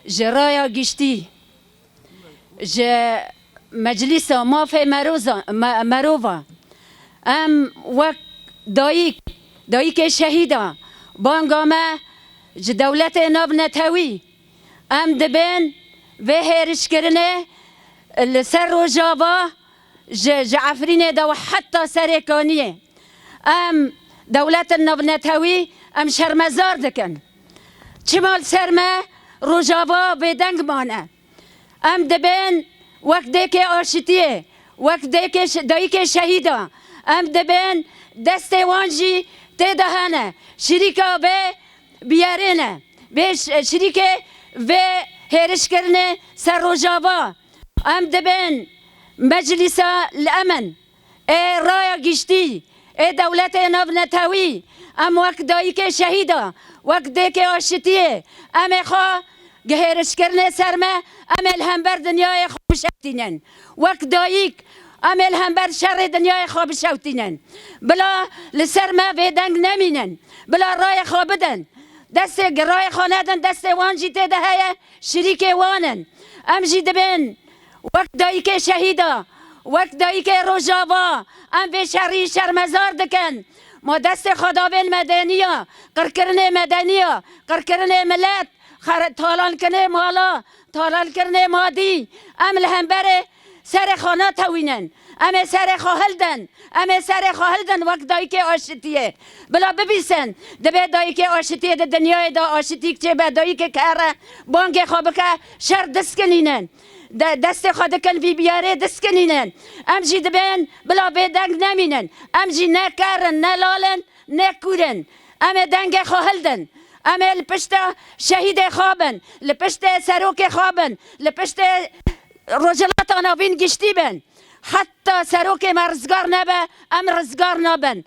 جرايا گشتی ج مجلس ما في مروفا ام وقت دایک شهیدا بانگامه ج دولت ناب نتوی ام دبن و هرش کرنه لسر رجابا جعفرين دا وحتى سريكانية ام دولة النبنتوي ام شرمزار دكن شمال سرما رجابا بدنگ مانه ام دبن وقت ديك آشتيه وقت دايك شهيدا ام دبن دست وانجي تدهنه شريكا به بيارينه بيش شريكه و هرش کرنه سر رجابا ام دبن مجلس الأمن ای رایا گشتی ای دولت ناب نتوی ام وقت دایک شهیدا وقت دیک آشتیه ام خوا گهرش کرنه سرمه ام الهمبر دنیای خواب شوتینن وقت دایک ام الهمبر شر دنیای خواب شوتینن بلا لسرمه ویدنگ نمینن بلا رای خوابدن دست رای خاندن دست وانجی تیده های شریک وانن ام جی دبن وقت دایک شهیدا وقت دایک رجابا ام به شری شرمزار دکن ما دست خداوند مدنیا قرکرن مدنیا قرکرن ملت تالان کنه مالا تالان کنه مادی ام لهمبر سر خانه توینن ام سر خواهلدن ام سر خواهلدن وقت دایک آشتیه بلا ببیسن دبه دایک آشتیه ده دنیای دا آشتی چه به دایک کاره بانگ خواب که شر دسکنینن دست خود کن بی بیاره دست کنینن ام جی دبن بلا به دنگ نمینن ام جی نکارن نلالن نکورن ام دنگ خواهلدن ام لپشت شهید خوابن لپشت سروک خوابن لپشت رجلات آنابین گشتی بن حتی سروک مرزگار نبه ام رزگار نبن